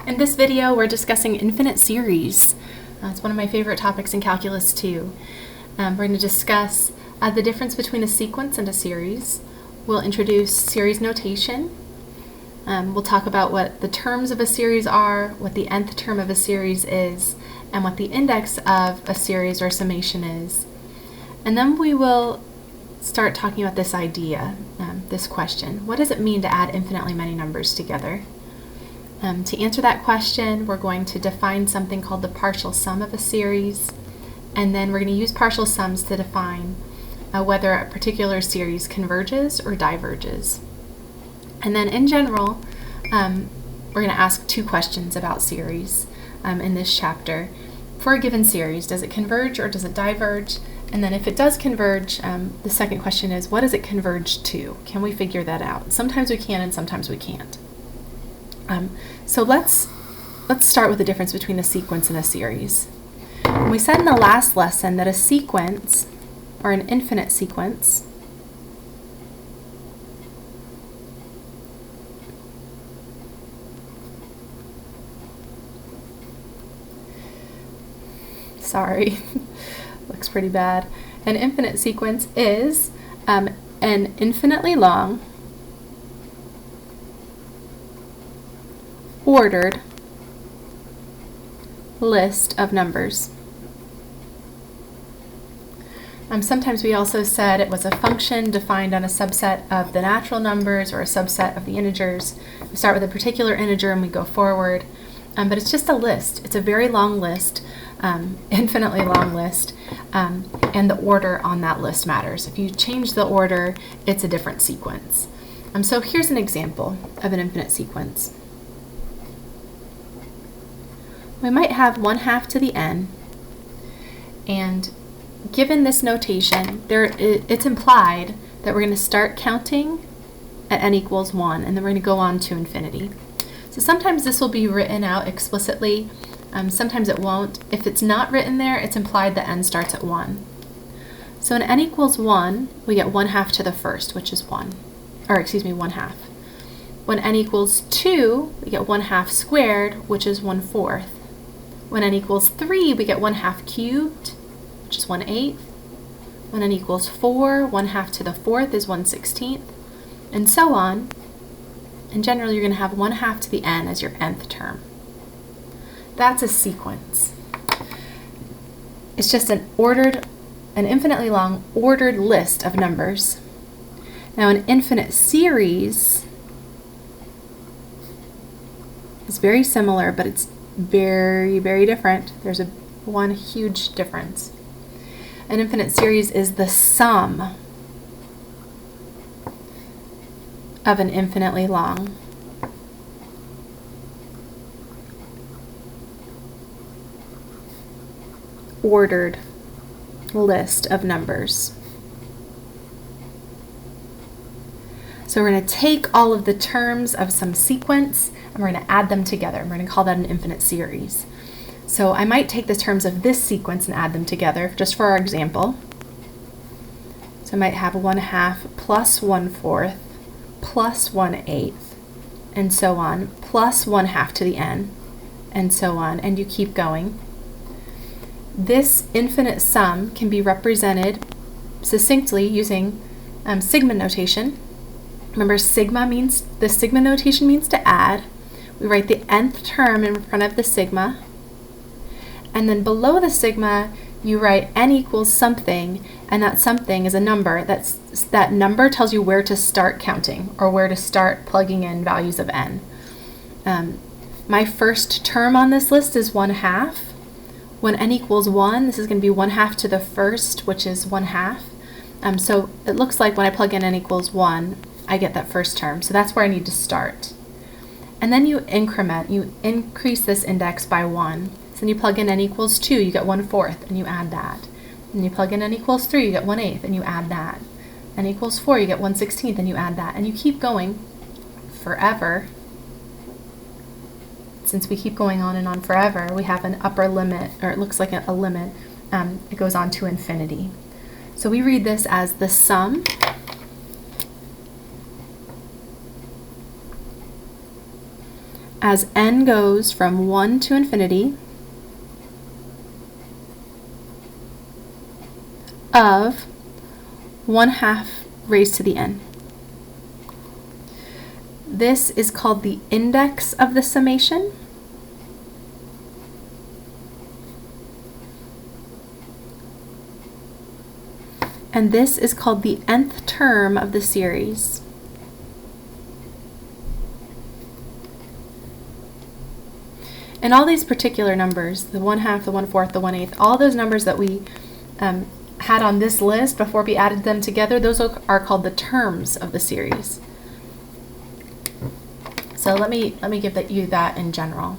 In this video, we're discussing infinite series. It's one of my favorite topics in calculus too. We're going to discuss the difference between a sequence and a series. We'll introduce series notation. We'll talk about what the terms of a series are, what the nth term of a series is, and what the index of a series or summation is. And then we will start talking about this idea, this question. What does it mean to add infinitely many numbers together? To answer that question, we're going to define something called the partial sum of a series, and then we're going to use partial sums to define whether a particular series converges or diverges. And then in general, we're going to ask two questions about series in this chapter. For a given series, does it converge or does it diverge? And then if it does converge, the second question is, what does it converge to? Can we figure that out? Sometimes we can and sometimes we can't. So let's start with the difference between a sequence and a series. We said in the last lesson that a sequence, or an infinite sequence, sorry, looks pretty bad. An infinite sequence is an infinitely long, ordered list of numbers. Sometimes we also said it was a function defined on a subset of the natural numbers or a subset of the integers. We start with a particular integer and we go forward, but it's just a list. It's a very long list, infinitely long list, and the order on that list matters. If you change the order, it's a different sequence. So here's an example of an infinite sequence. We might have 1/2 to the n, and given this notation, it's implied that we're going to start counting at n equals 1, and then we're going to go on to infinity. So sometimes this will be written out explicitly, sometimes it won't. If it's not written there, it's implied that n starts at 1. So when n equals 1, we get 1/2 to the first, which is 1. Or excuse me, 1/2. When n equals 2, we get 1/2 squared, which is 1/4. When n equals 3, we get 1/2 cubed, which is 1/8. When n equals 4, 1/2 to the fourth is 1/16, and so on. And generally, you're going to have 1/2 to the n as your nth term. That's a sequence. It's just an infinitely long, ordered list of numbers. Now, an infinite series is very similar, but it's very, very different. There's one huge difference. An infinite series is the sum of an infinitely long, ordered list of numbers. So we're going to take all of the terms of some sequence and we're going to add them together. We're going to call that an infinite series. So I might take the terms of this sequence and add them together, just for our example. So I might have 1/2 plus 1/4 plus 1/8, and so on, plus 1/2 to the n, and so on, and you keep going. This infinite sum can be represented succinctly using sigma notation. Remember, the sigma notation means to add. We write the nth term in front of the sigma, and then below the sigma, you write n equals something, and that something is a number. That number tells you where to start counting, or where to start plugging in values of n. My first term on this list is 1/2. When n equals 1, this is going to be 1/2 to the first, which is 1/2. So it looks like when I plug in n equals 1, I get that first term. So that's where I need to start. And then you increase this index by 1. So then you plug in n equals 2, you get 1/4, and you add that. And you plug in n equals 3, you get 1/8, and you add that. N equals 4, you get 1/16, and you add that. And you keep going forever. Since we keep going on and on forever, we have an upper limit, or it looks like a limit. It goes on to infinity. So we read this as the sum as n goes from 1 to infinity of 1/2 raised to the n. This is called the index of the summation. And this is called the nth term of the series. And all these particular numbers, the 1/2, the 1/4, the 1/8, all those numbers that we had on this list before we added them together, those are called the terms of the series. So let me give you that in general.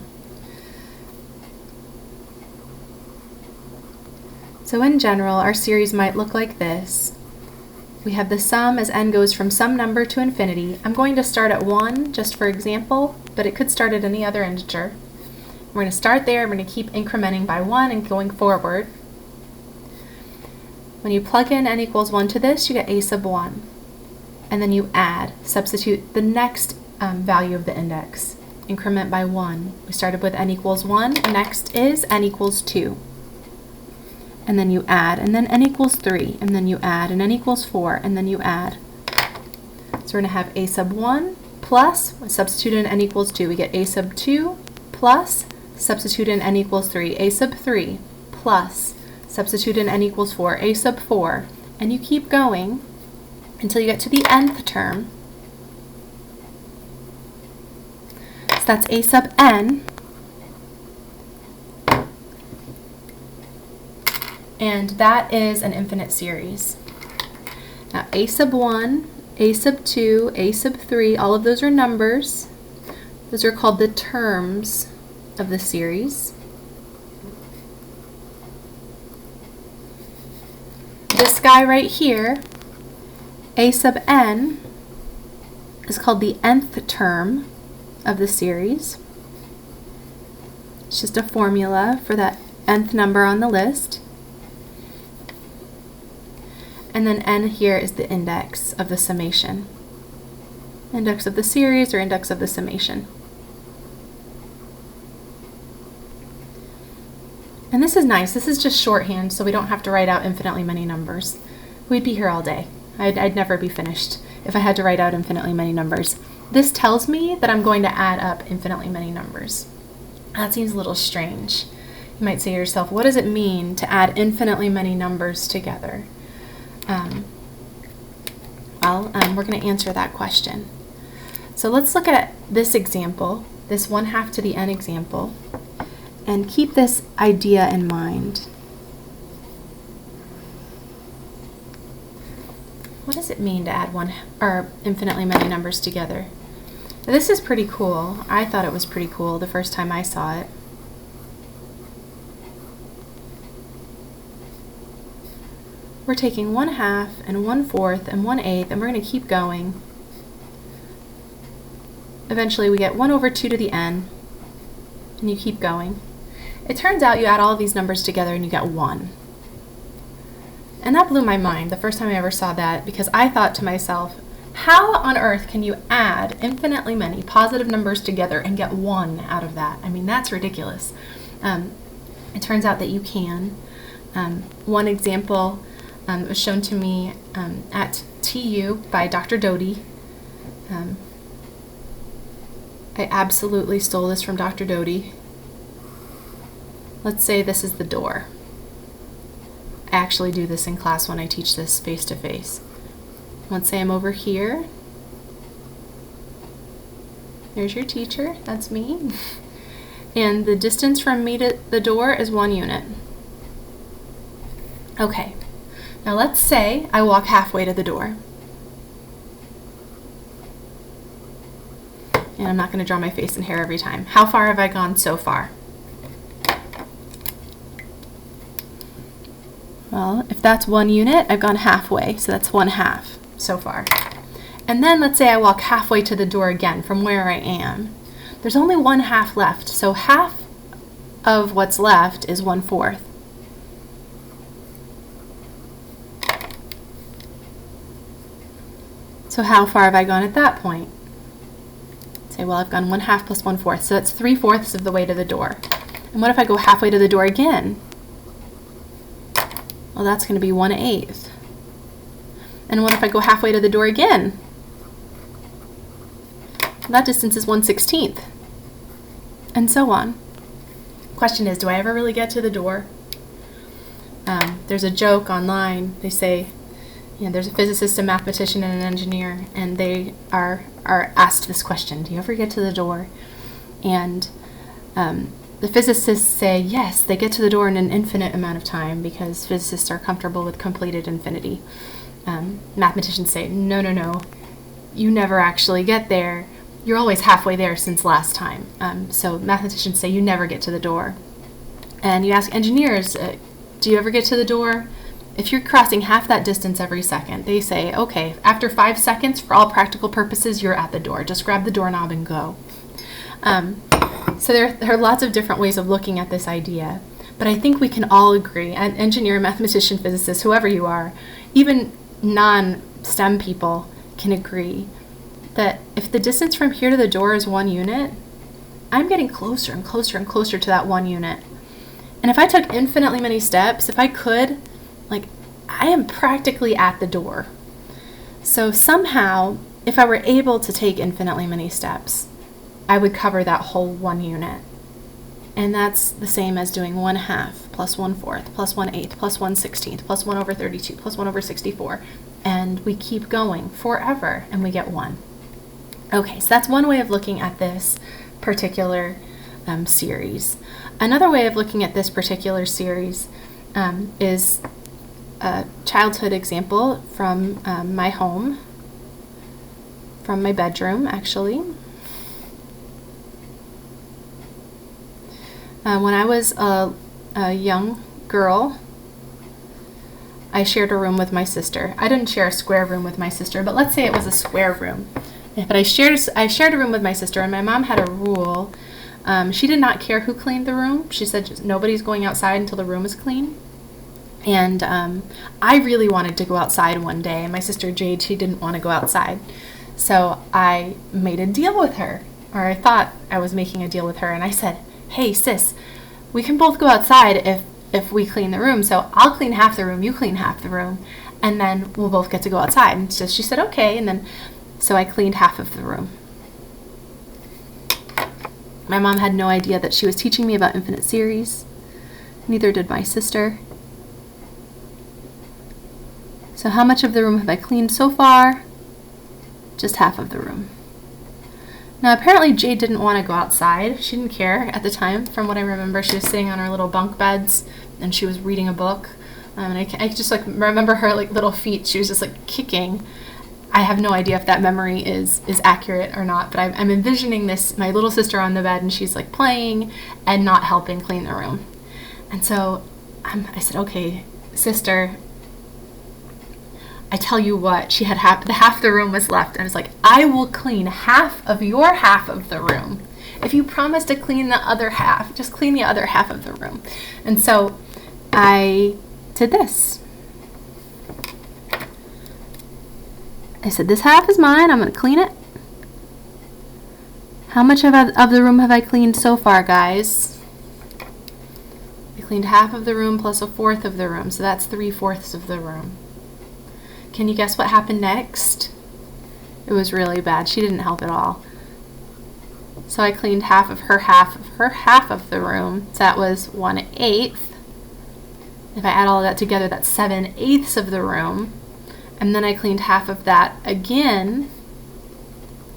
So in general, our series might look like this. We have the sum as n goes from some number to infinity. I'm going to start at 1 just for example, but it could start at any other integer. We're going to start there, we're going to keep incrementing by 1 and going forward. When you plug in n equals 1 to this, you get a sub 1. And then you add, substitute the next value of the index. Increment by 1. We started with n equals 1, next is n equals 2. And then you add, and then n equals 3, and then you add, and n equals 4, and then you add. So we're going to have a sub 1 plus, substitute in n equals 2, we get a sub 2 plus, substitute in n equals 3, a sub 3 plus, substitute in n equals 4, a sub 4, and you keep going until you get to the nth term. So that's a sub n, and that is an infinite series. Now a sub 1, a sub 2, a sub 3, all of those are numbers. Those are called the terms of the series. This guy right here, a sub n, is called the nth term of the series. It's just a formula for that nth number on the list. And then n here is the index of the summation. Index of the series or index of the summation. And this is nice. This is just shorthand, so we don't have to write out infinitely many numbers. We'd be here all day. I'd never be finished if I had to write out infinitely many numbers. This tells me that I'm going to add up infinitely many numbers. That seems a little strange. You might say to yourself, what does it mean to add infinitely many numbers together? We're going to answer that question. So let's look at this example, this 1/2 to the n example, and keep this idea in mind. What does it mean to add infinitely many numbers together? Now, this is pretty cool. I thought it was pretty cool the first time I saw it. We're taking 1/2 and 1/4 and 1/8, and we're going to keep going. Eventually we get 1/2 to the n, and you keep going. It turns out you add all of these numbers together and you get 1. And that blew my mind the first time I ever saw that, because I thought to myself, how on earth can you add infinitely many positive numbers together and get 1 out of that? I mean, that's ridiculous. It turns out that you can. One example was shown to me at TU by Dr. Doty. I absolutely stole this from Dr. Doty. Let's say this is the door. I actually do this in class when I teach this face to face. Let's say I'm over here. There's your teacher, that's me. And the distance from me to the door is 1 unit. Okay, now let's say I walk halfway to the door. And I'm not going to draw my face and hair every time. How far have I gone so far? Well, if that's 1 unit, I've gone halfway, so that's 1/2 so far. And then let's say I walk halfway to the door again from where I am. There's only 1/2 left, so half of what's left is 1/4. So how far have I gone at that point? Say, well, I've gone 1/2 plus 1/4, so that's 3/4 of the way to the door. And what if I go halfway to the door again? Well, that's going to be 1/8. And what if I go halfway to the door again? That distance is 1/16. And so on. Question is, do I ever really get to the door? There's a joke online. They say, there's a physicist, a mathematician, and an engineer, and they are asked this question: do you ever get to the door? And the physicists say yes, they get to the door in an infinite amount of time because physicists are comfortable with completed infinity. Mathematicians say, no, you never actually get there. You're always halfway there since last time. So mathematicians say you never get to the door. And you ask engineers, do you ever get to the door? If you're crossing half that distance every second, they say, okay, after 5 seconds, for all practical purposes, you're at the door. Just grab the doorknob and go. So there are lots of different ways of looking at this idea. But I think we can all agree, an engineer, mathematician, physicist, whoever you are, even non-STEM people can agree that if the distance from here to the door is 1 unit, I'm getting closer and closer and closer to that 1 unit. And if I took infinitely many steps, if I could, I am practically at the door. So somehow, if I were able to take infinitely many steps, I would cover that whole 1 unit. And that's the same as doing 1/2 plus 1/4 plus 1/8 plus 1/16 plus 1/32 plus 1/64. And we keep going forever, and we get 1. Okay, so that's one way of looking at this particular series. Another way of looking at this particular series is a childhood example from my home, from my bedroom, actually. When I was a young girl, I shared a room with my sister. I didn't share a square room with my sister, but let's say it was a square room. But I shared a room with my sister, and my mom had a rule. She did not care who cleaned the room. She said just nobody's going outside until the room is clean. And I really wanted to go outside one day, and my sister Jade, she didn't want to go outside. So I made a deal with her, or I thought I was making a deal with her, and I said, hey sis, we can both go outside if we clean the room. So I'll clean half the room, you clean half the room, and then we'll both get to go outside. And so she said, okay, and then so I cleaned half of the room. My mom had no idea that she was teaching me about infinite series. Neither did my sister. So how much of the room have I cleaned so far? Just half of the room. Now apparently Jade didn't want to go outside. She didn't care at the time. From what I remember, she was sitting on her little bunk beds and she was reading a book. And I just remember her little feet. She was just kicking. I have no idea if that memory is accurate or not, but I'm envisioning this, my little sister on the bed, and she's playing and not helping clean the room. And so I said, okay, sister, I tell you what, she had half the room was left. I was like, I will clean half of your half of the room. If you promise to clean the other half, just clean the other half of the room. And so I did this. I said, this half is mine, I'm going to clean it. How much of the room have I cleaned so far, guys? I cleaned half of the room plus 1/4 of the room, so that's 3/4 of the room. Can you guess what happened next? It was really bad. She didn't help at all. So I cleaned half of her half of the room, so that was 1/8. If I add all of that together, that's 7/8 of the room. And then I cleaned half of that again.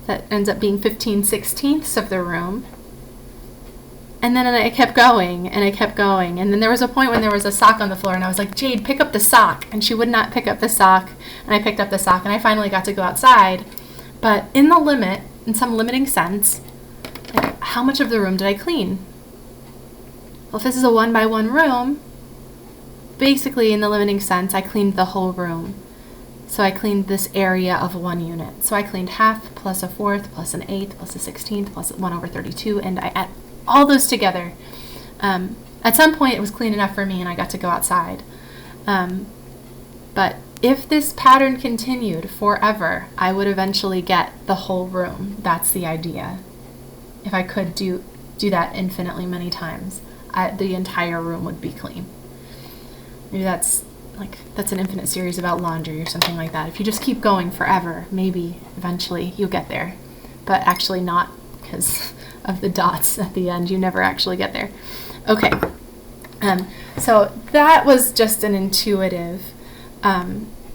That ends up being 15/16 of the room. And then I kept going, and I kept going. And then there was a point when there was a sock on the floor, and I was like, Jade, pick up the sock. And she would not pick up the sock. And I picked up the sock, and I finally got to go outside. But in some limiting sense, how much of the room did I clean? Well, if this is a 1-by-1 room, basically in the limiting sense, I cleaned the whole room. So I cleaned this area of 1 unit. So I cleaned half plus 1/4 plus 1/8 plus 1/16 plus 1/32, and I add all those together. At some point it was clean enough for me and I got to go outside. But if this pattern continued forever, I would eventually get the whole room. That's the idea. If I could do that infinitely many times, the entire room would be clean. Maybe that's an infinite series about laundry or something like that. If you just keep going forever, maybe eventually you'll get there. But actually not, because of the dots at the end. You never actually get there. Okay. So that was just an intuitive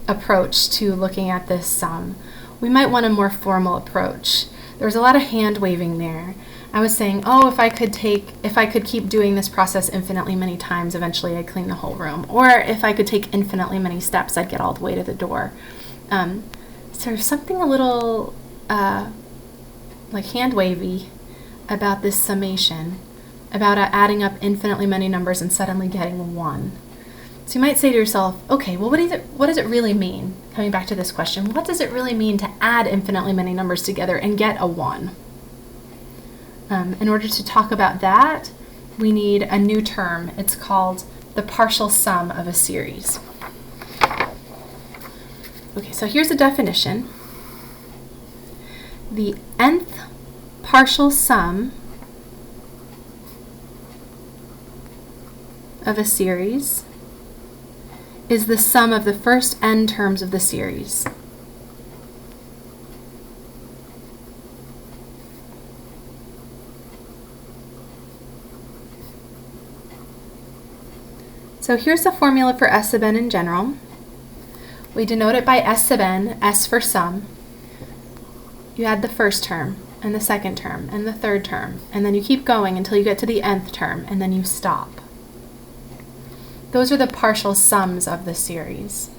approach to looking at this sum. We might want a more formal approach. There was a lot of hand waving there. I was saying, oh, if I could keep doing this process infinitely many times, eventually I'd clean the whole room. Or if I could take infinitely many steps, I'd get all the way to the door. So there's something a little like hand wavy about this summation, about adding up infinitely many numbers and suddenly getting 1. So you might say to yourself, okay, well, what does it really mean? Coming back to this question, what does it really mean to add infinitely many numbers together and get a 1? In order to talk about that, we need a new term. It's called the partial sum of a series. Okay, so here's a definition. The nth partial sum of a series is the sum of the first n terms of the series. So here's the formula for S sub n in general. We denote it by S sub n, S for sum. You add the first term, and the second term, and the third term, and then you keep going until you get to the nth term, and then you stop. Those are the partial sums of the series.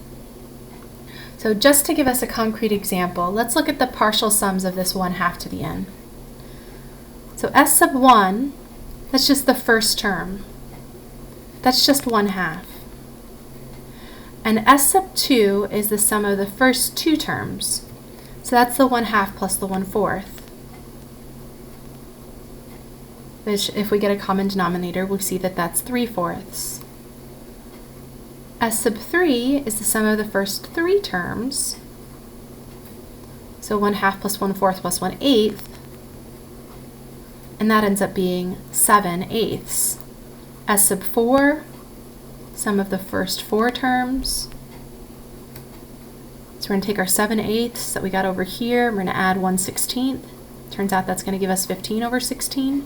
So just to give us a concrete example, let's look at the partial sums of this 1/2 to the n. So S sub 1, that's just the first term. That's just 1/2. And S sub 2 is the sum of the first 2 terms. So that's the 1/2 plus the 1/4. Which, if we get a common denominator, we'll see that that's 3/4. S sub 3 is the sum of the first 3 terms. So 1/2 plus 1/4 plus 1/8. And that ends up being 7/8. S sub 4, sum of the first 4 terms. So we're going to take our 7/8 that we got over here, we're going to add 1/16. Turns out that's going to give us 15/16.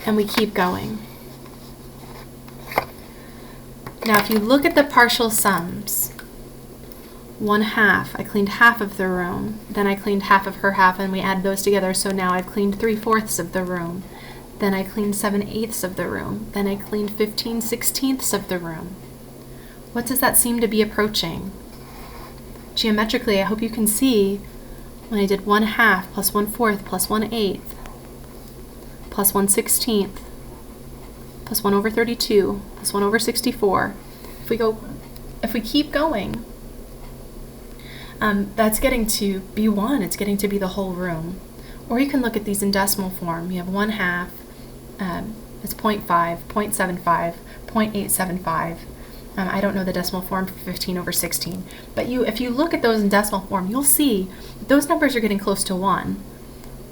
And we keep going. Now if you look at the partial sums, 1/2, I cleaned half of the room, then I cleaned half of her half, and we add those together, so now I've cleaned 3/4 of the room. Then I cleaned 7/8 of the room. Then I cleaned 15/16 of the room. What does that seem to be approaching? Geometrically, I hope you can see when I did 1/2 plus 1/4 plus 1/8 plus 1/16 plus 1/32 plus 1/64. If we keep going, that's getting to be 1. It's getting to be the whole room. Or you can look at these in decimal form. You have 1/2. It's 0.5, 0.75, 0.875. I don't know the decimal form for 15/16. But if you look at those in decimal form, you'll see those numbers are getting close to 1.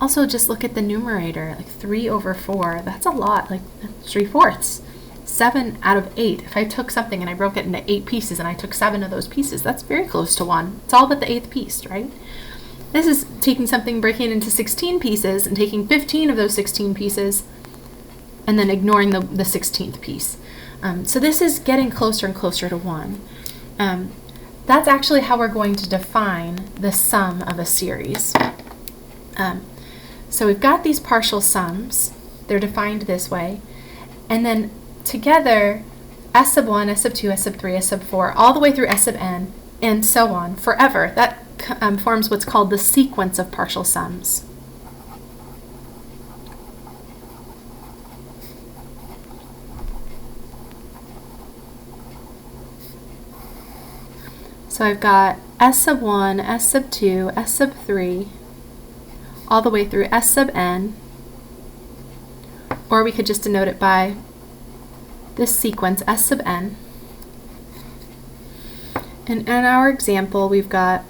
Also, just look at the numerator, like 3/4. That's a lot, like 3/4. 7 out of 8. If I took something and I broke it into 8 pieces and I took 7 of those pieces, that's very close to 1. It's all but the 8th piece, right? This is taking something, breaking it into 16 pieces, and taking 15 of those 16 pieces, and then ignoring the 16th piece. So this is getting closer and closer to 1. That's actually how we're going to define the sum of a series. So we've got these partial sums. They're defined this way. And then together, S sub 1, S sub 2, S sub 3, S sub 4, all the way through S sub n, and so on, forever. That forms what's called the sequence of partial sums. So I've got S sub 1, S sub 2, S sub 3, all the way through S sub n, or we could just denote it by this sequence, S sub n. And in our example, we've got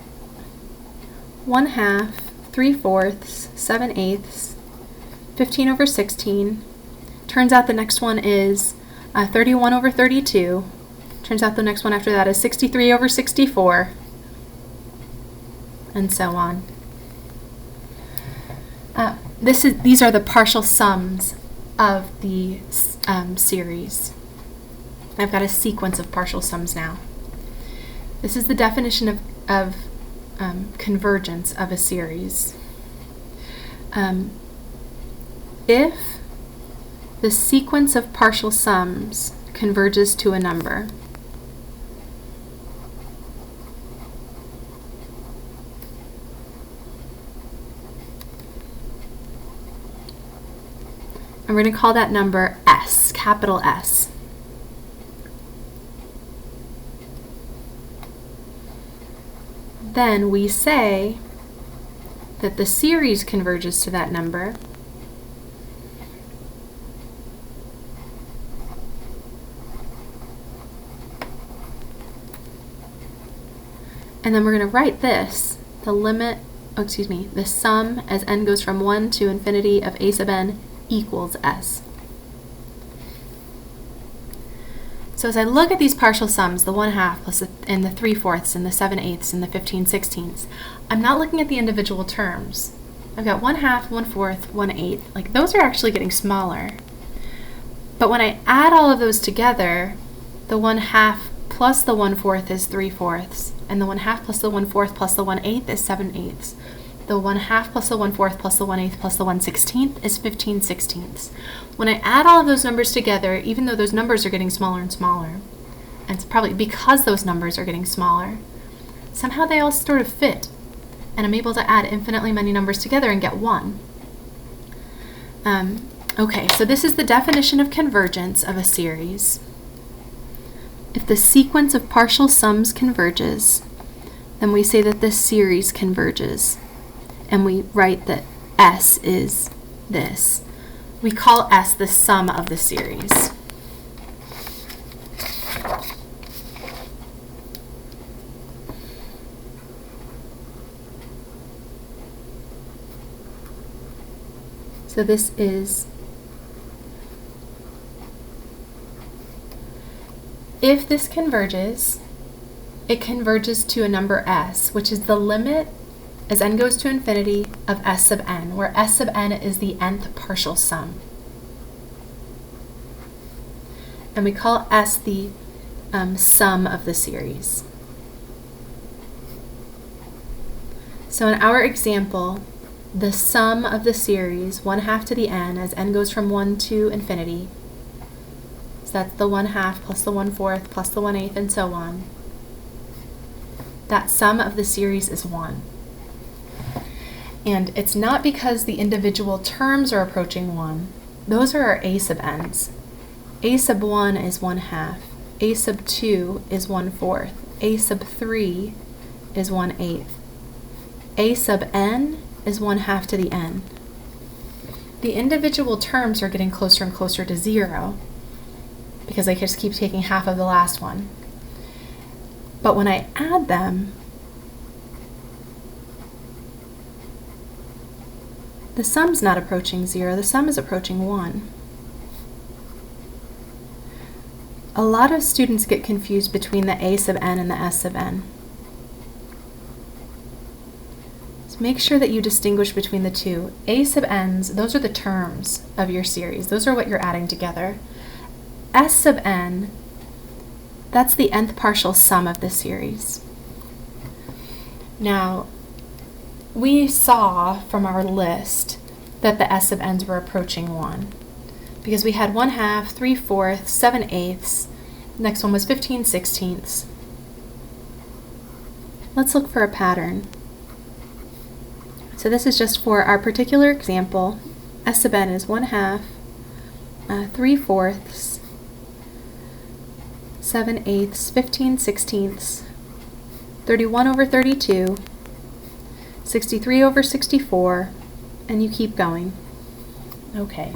1/2, 3/4, 7/8, 15 over 16. Turns out the next one is 31 over 32. Turns out the next one after that is 63 over 64, and so on. These are the partial sums of the series. I've got a sequence of partial sums now. This is the definition of convergence of a series. If the sequence of partial sums converges to a number, and we're going to call that number S, capital S. Then we say that the series converges to that number and then we're going to write this, the sum as n goes from 1 to infinity of a sub n equals S. So as I look at these partial sums, the 1/2 plus and the 3/4 and the 7/8 and the 15/16, I'm not looking at the individual terms. I've got 1/2, 1/4, 1/8. Like, those are actually getting smaller. But when I add all of those together, the 1/2 plus the 1/4 is 3/4, and the 1/2 plus the 1/4 plus the 1/8 is 7/8. The 1/2 plus the 1/4 plus the 1/8 plus the 1/16 is 15/16. When I add all of those numbers together, even though those numbers are getting smaller and smaller, and it's probably because those numbers are getting smaller, somehow they all sort of fit, and I'm able to add infinitely many numbers together and get 1. Okay, so this is the definition of convergence of a series. If the sequence of partial sums converges, then we say that this series converges. And we write that S is this. We call S the sum of the series. So this is, if this converges, it converges to a number S, which is the limit as n goes to infinity of S sub n, where S sub n is the nth partial sum. And we call S the sum of the series. So in our example, the sum of the series, 1/2 to the n, as n goes from 1 to infinity, so that's the 1/2 plus the 1/4 plus the 1/8 and so on. That sum of the series is 1. And it's not because the individual terms are approaching 1. Those are our a sub n's. A sub 1 is 1/2. A sub 2 is 1/4. A sub 3 is 1/8. A sub n is 1/2 to the n. The individual terms are getting closer and closer to 0 because I just keep taking half of the last one. But when I add them, the sum's not approaching 0, the sum is approaching 1. A lot of students get confused between the a sub n and the s sub n. So make sure that you distinguish between the two. A sub n's, those are the terms of your series. Those are what you're adding together. S sub n, that's the nth partial sum of the series. Now, we saw from our list that the S sub n's were approaching 1 because we had 1/2, 3/4, 7/8. Next one was 15/16. Let's look for a pattern. So this is just for our particular example. S sub n is 1/2, 3/4, 7/8, 15/16, 31 over 32, 63 over 64, and you keep going. Okay.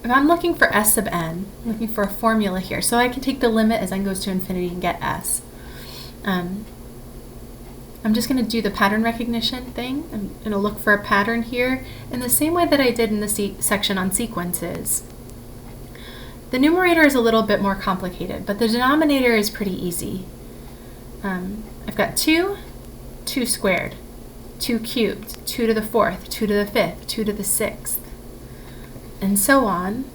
If I'm looking for S sub n, I'm looking for a formula here. So I can take the limit as n goes to infinity and get S. I'm just going to do the pattern recognition thing. I'm going to look for a pattern here in the same way that I did in the section on sequences. The numerator is a little bit more complicated, but the denominator is pretty easy. I've got 2, 2 squared, 2 cubed, 2 to the 4th, 2 to the 5th, 2 to the 6th, and so on.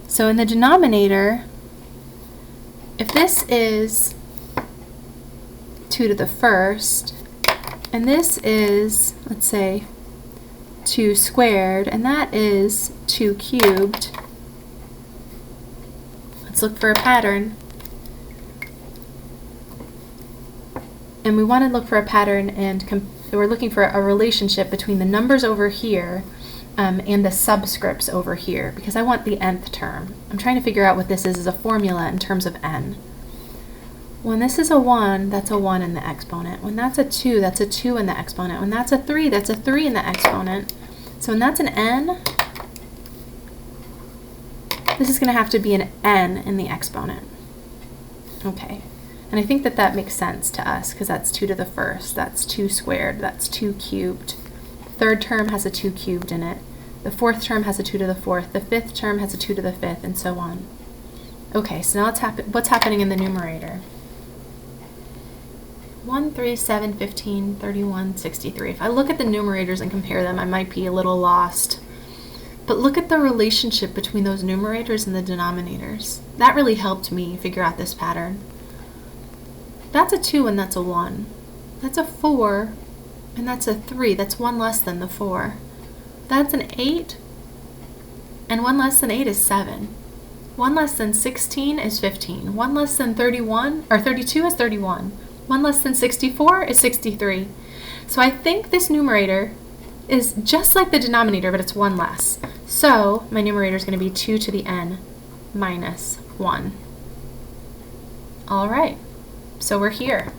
So in the denominator, if this is 2 to the 1st, and this is, let's say, 2 squared, and that is 2 cubed, let's look for a pattern. And we want to look for a pattern, and we're looking for a relationship between the numbers over here and the subscripts over here, because I want the nth term. I'm trying to figure out what this is as a formula in terms of n. When this is a 1, that's a 1 in the exponent. When that's a 2, that's a 2 in the exponent. When that's a 3, that's a 3 in the exponent. So when that's an n, this is going to have to be an n in the exponent. Okay. And I think that that makes sense to us, because that's 2 to the 1st, that's 2 squared, that's 2 cubed. The third term has a 2 cubed in it. The fourth term has a 2 to the 4th. The fifth term has a 2 to the 5th, and so on. Okay, so now what's happening in the numerator? 1, 3, 7, 15, 31, 63. If I look at the numerators and compare them, I might be a little lost. But look at the relationship between those numerators and the denominators. That really helped me figure out this pattern. That's a 2 and that's a 1. That's a 4 and that's a 3. That's 1 less than the 4. That's an 8 and 1 less than 8 is 7. 1 less than 16 is 15. 1 less than 32 is 31. 1 less than 64 is 63. So I think this numerator is just like the denominator, but it's 1 less. So my numerator is going to be 2 to the n minus 1. All right. So we're here.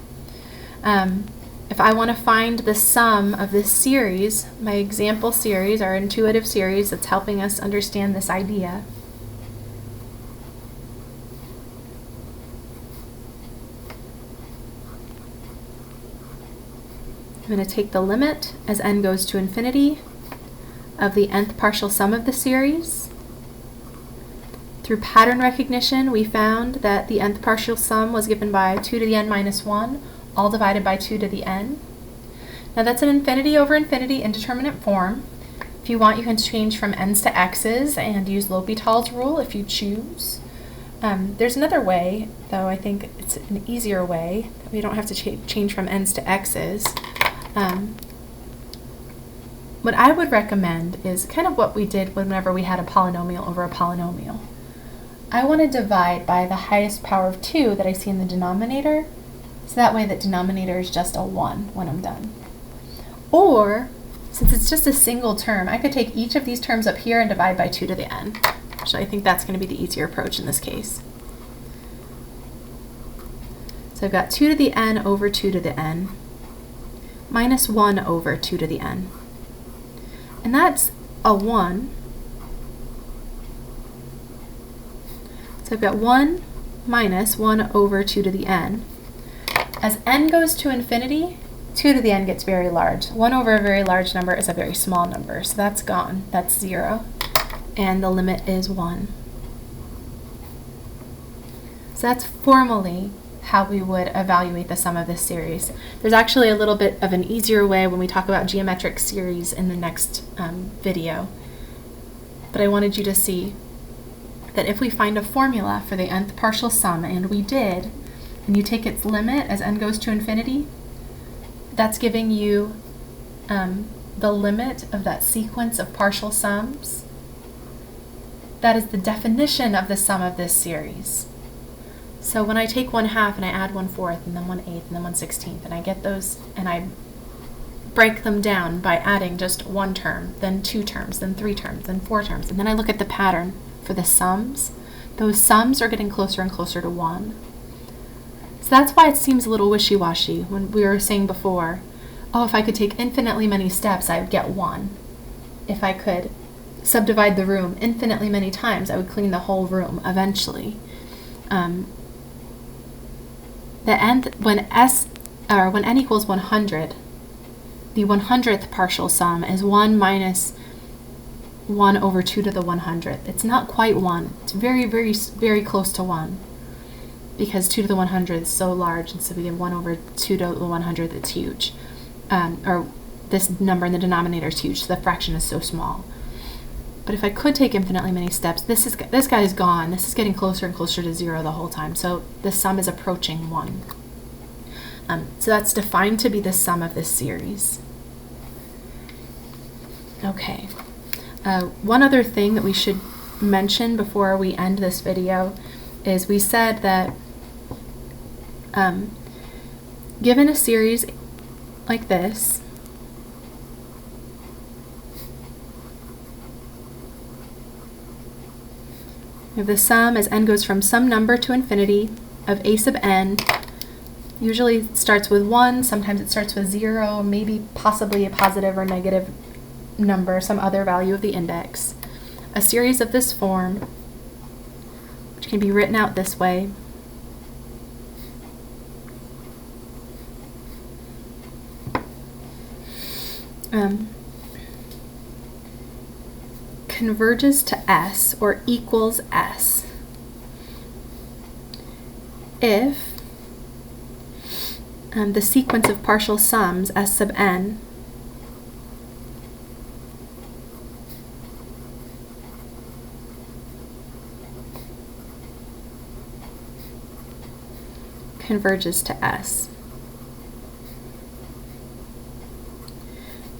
If I want to find the sum of this series, my example series, our intuitive series that's helping us understand this idea, I'm going to take the limit as n goes to infinity of the nth partial sum of the series. Through pattern recognition, we found that the nth partial sum was given by 2 to the n minus 1, all divided by 2 to the n. Now that's an infinity over infinity indeterminate form. If you want, you can change from n's to x's and use L'Hopital's rule if you choose. There's another way, though I think it's an easier way. We don't have to change from n's to x's. What I would recommend is kind of what we did whenever we had a polynomial over a polynomial. I want to divide by the highest power of 2 that I see in the denominator, so that way the denominator is just a 1 when I'm done. Or, since it's just a single term, I could take each of these terms up here and divide by 2 to the n. Actually, I think that's going to be the easier approach in this case. So I've got 2 to the n over 2 to the n minus 1 over 2 to the n. And that's a 1. So I've got 1 minus 1 over 2 to the n. As n goes to infinity, 2 to the n gets very large. 1 over a very large number is a very small number, so that's gone. That's 0. And the limit is 1. So that's formally how we would evaluate the sum of this series. There's actually a little bit of an easier way when we talk about geometric series in the next video. But I wanted you to see that if we find a formula for the nth partial sum, and we did, and you take its limit as n goes to infinity, that's giving you the limit of that sequence of partial sums. That is the definition of the sum of this series. So when I take 1/2 and I add 1/4 and then 1/8 and then 1/16, and I get those and I break them down by adding just one term, then 2 terms, then 3 terms, then 4 terms, and then I look at the pattern for the sums, those sums are getting closer and closer to 1. So that's why it seems a little wishy-washy when we were saying before, oh, if I could take infinitely many steps, I would get 1. If I could subdivide the room infinitely many times, I would clean the whole room eventually. when n equals 100, the 100th partial sum is 1 minus 1 over 2 to the 100th. It's not quite 1. It's very, very, very close to 1, because 2 to the 100th is so large, and so we get 1 over 2 to the 100th, it's huge. Or this number in the denominator is huge, so the fraction is so small. But if I could take infinitely many steps, this guy is gone. This is getting closer and closer to 0 the whole time, so the sum is approaching 1. So that's defined to be the sum of this series. Okay. One other thing that we should mention before we end this video is we said that given a series like this, if the sum as n goes from some number to infinity of a sub n, usually it starts with 1, sometimes it starts with 0, maybe possibly a positive or negative number, some other value of the index. A series of this form, which can be written out this way, converges to S or equals S if the sequence of partial sums S sub n converges to S.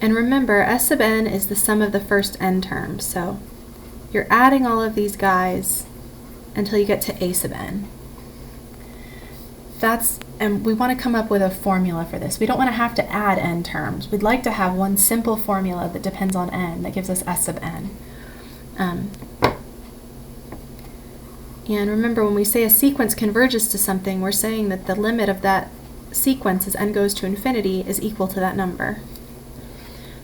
And remember, S sub n is the sum of the first n terms, so you're adding all of these guys until you get to a sub n. And we want to come up with a formula for this. We don't want to have to add n terms. We'd like to have one simple formula that depends on n that gives us S sub n. And remember, when we say a sequence converges to something, we're saying that the limit of that sequence as n goes to infinity is equal to that number.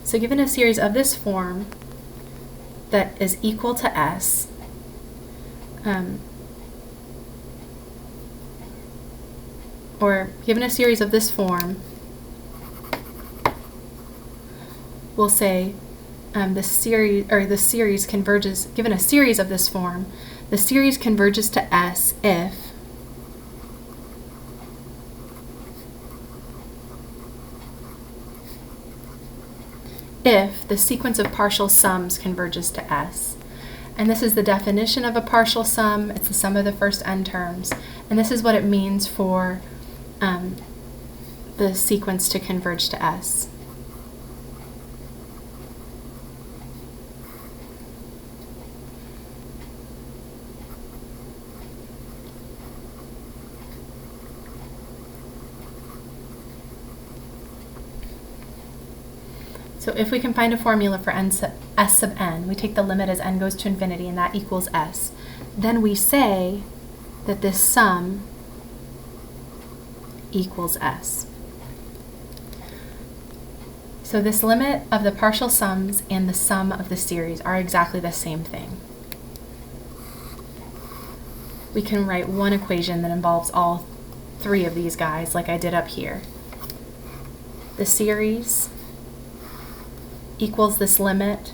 So given a series of this form that is equal to S, or given a series of this form, we'll say the series converges, given a series of this form, the series converges to S if the sequence of partial sums converges to S. And this is the definition of a partial sum. It's the sum of the first n terms. And this is what it means for the sequence to converge to S. So if we can find a formula for S sub n, we take the limit as n goes to infinity, and that equals S. Then we say that this sum equals S. So this limit of the partial sums and the sum of the series are exactly the same thing. We can write one equation that involves all three of these guys, like I did up here. The series equals this limit.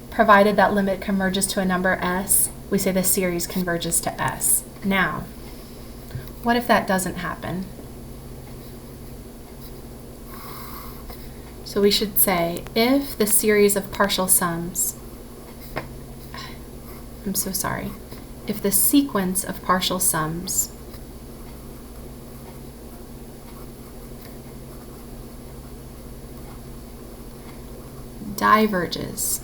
Provided that limit converges to a number S, we say the series converges to S. Now, what if that doesn't happen? So we should say, if the series of partial sums, if the sequence of partial sums diverges,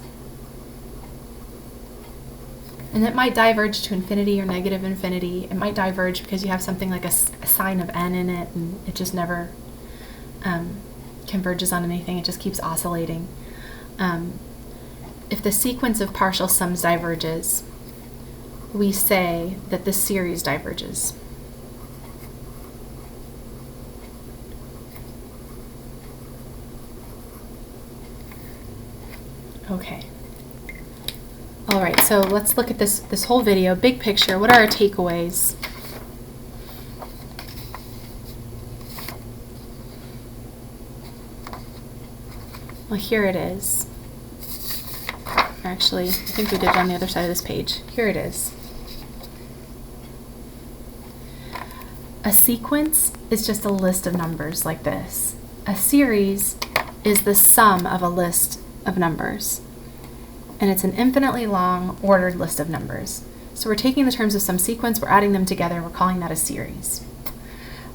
and it might diverge to infinity or negative infinity. It might diverge because you have something like a sign of n in it, and it just never converges on anything. It just keeps oscillating. If the sequence of partial sums diverges, we say that the series diverges. Okay. All right, so let's look at this whole video, big picture. What are our takeaways? Well, here it is. Actually, I think we did it on the other side of this page. Here it is. A sequence is just a list of numbers like this. A series is the sum of a list of numbers. And it's an infinitely long, ordered list of numbers. So we're taking the terms of some sequence, we're adding them together, and we're calling that a series.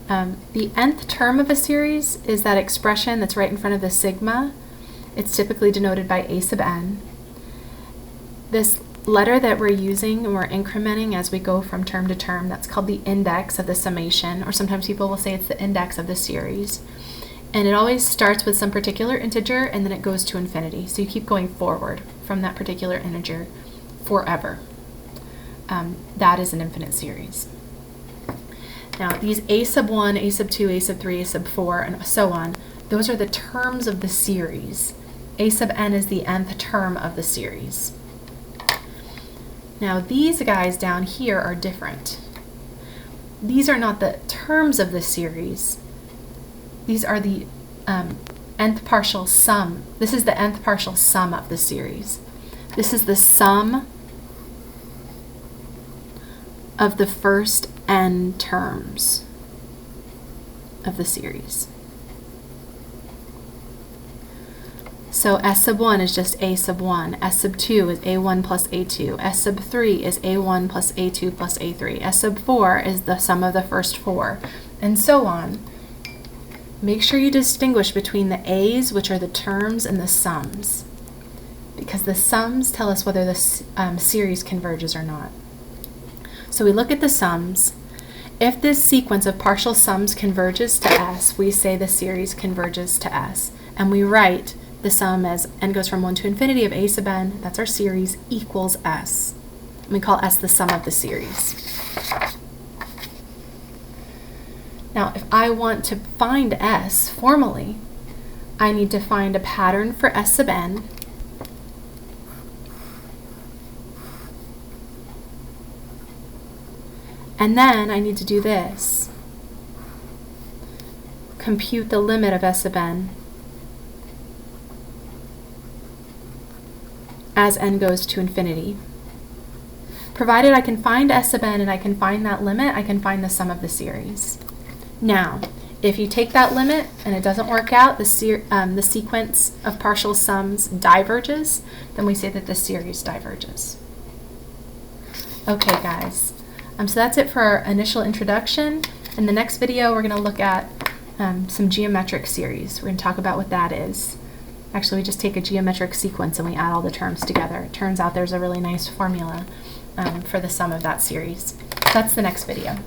The nth term of a series is that expression that's right in front of the sigma. It's typically denoted by a sub n. This letter that we're using and we're incrementing as we go from term to term, that's called the index of the summation, or sometimes people will say it's the index of the series. And it always starts with some particular integer and then it goes to infinity. So you keep going forward from that particular integer forever. That is an infinite series. Now these a sub 1, a sub 2, a sub 3, a sub 4, and so on, those are the terms of the series. A sub n is the nth term of the series. Now these guys down here are different. These are not the terms of the series. These are the nth partial sum. This is the nth partial sum of the series. This is the sum of the first n terms of the series. So S sub 1 is just A sub 1, S sub 2 is A1 plus A2, S sub 3 is A1 plus A2 plus A3, S sub 4 is the sum of the first 4, and so on. Make sure you distinguish between the A's, which are the terms, and the sums, because the sums tell us whether the series converges or not. So we look at the sums. If this sequence of partial sums converges to S, we say the series converges to S, and we write the sum as n goes from 1 to infinity of a sub n, that's our series, equals S. And we call S the sum of the series. Now, if I want to find S formally, I need to find a pattern for S sub n, and then I need to do this. Compute the limit of S sub n as n goes to infinity. Provided I can find S sub n and I can find that limit, I can find the sum of the series. Now, if you take that limit and it doesn't work out, the sequence of partial sums diverges, then we say that the series diverges. Okay, guys. So that's it for our initial introduction. In the next video, we're going to look at some geometric series. We're going to talk about what that is. Actually, we just take a geometric sequence and we add all the terms together. It turns out there's a really nice formula for the sum of that series. That's the next video.